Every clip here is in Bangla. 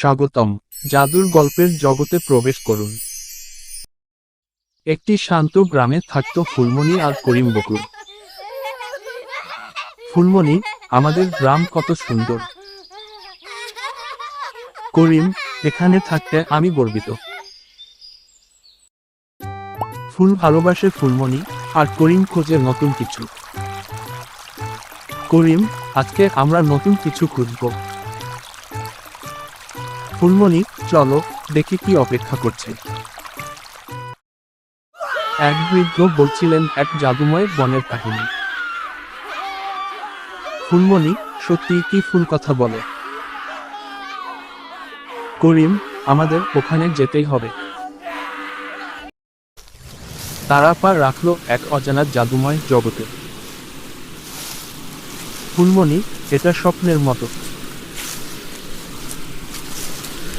স্বাগতম, জাদুর গল্পের জগতে প্রবেশ করুন। একটি শান্ত গ্রামে থাকত ফুলমণি আর করিম বকুল। ফুলমণি, আমাদের গ্রাম কত সুন্দর। করিম, এখানে থাকতে আমি গর্বিত। ফুল ভালোবাসে ফুলমণি, আর করিম খোঁজে নতুন কিছু। করিম, আজকে আমরা নতুন কিছু খুঁজব। ফুলমণি, চলো দেখি কি অপেক্ষা করছে। এক বৃদ্ধ বলছিলেন এক জাদুময় বনের কাহিনী। ফুলমণি, সত্যি কি ফুল কথা বলে? করিম, আমাদের ওখানে যেতেই হবে। তারা পা রাখলো এক অজানা জাদুময় জগতে। ফুলমণি, এটা স্বপ্নের মতো।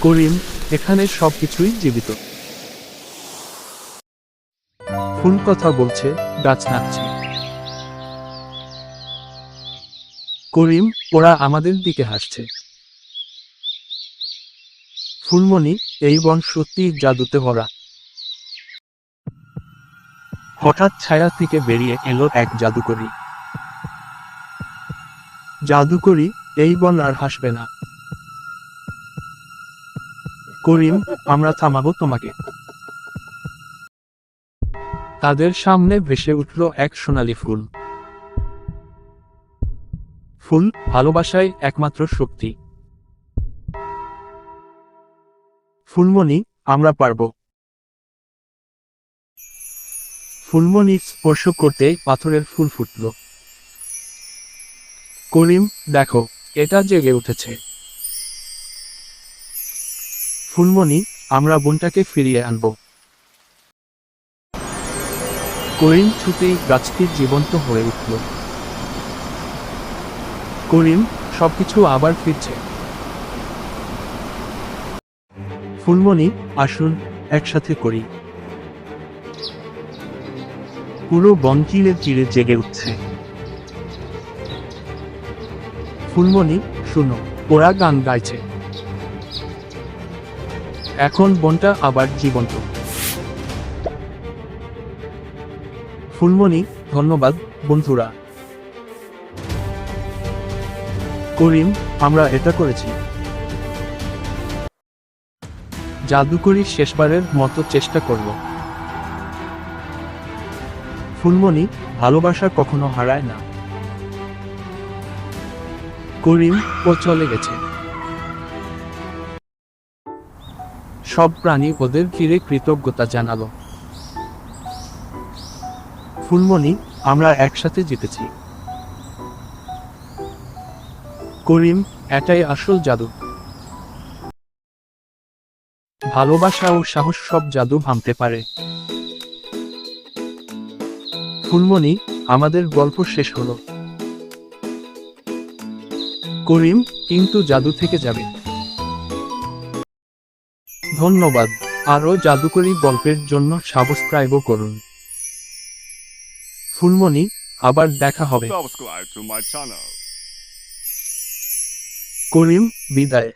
করিম, এখানে সবকিছুই জীবিত। ফুল কথা বলছে, গাছ নাচছে। করিম, ওরা আমাদের দিকে হাসছে। ফুলমণি, এই বন সত্যিই জাদুতে ভরা। হঠাৎ ছায়া থেকে বেরিয়ে এলো এক জাদুকরী। জাদুকরী, এই বন আর হাসবে না। করিম, আমরা থামাবো তোমাকে। তাদের সামনে ভেসে উঠল এক সোনালী ফুল। ফুল, ভালোবাসাই একমাত্র শক্তি। ফুলমণি, আমরা পারব। ফুলমণি স্পর্শ করতেই পাথরের ফুল ফুটল। করিম, দেখো, এটা জেগে উঠেছে। ফুলমণি, আমরা বোনটাকে ফিরিয়ে আনব। করিম ছুটেই গাছটি জীবন্ত হয়ে উঠল। করিম, সবকিছু আবার ফিরছে। ফুলমণি, আসুন একসাথে করি। পুরো বন চিরে চিরে জেগে উঠছে। ফুলমণি, শুনো, ওরা গান গাইছে। এখন বনটা আবার জীবন্ত। ফুলমণি, ধন্যবাদ বন্ধুরা। করিম, আমরা এটা করেছি। জাদুকরী শেষবারের মতো চেষ্টা করল। ফুলমণি, ভালোবাসা কখনো হারায় না। করিম, ও চলে গেছে। সব প্রাণী ওদের ফিরে কৃতজ্ঞতা জানালো। ফুলমণি, আমরা একসাথে জিতেছি। করিম, এটাই আসল জাদু। ভালোবাসা ও সাহস সব জাদু ভাঙতে পারে। ফুলমণি, আমাদের গল্প শেষ হলো। করিম, কিন্তু জাদু থেকে যাবে। ধন্যবাদ। আরও জাদুকরী গল্পের জন্য সাবস্ক্রাইবও করুন। ফুলমণি, আবার দেখা হবে। Subscribe to my channel. করিম, বিদায়।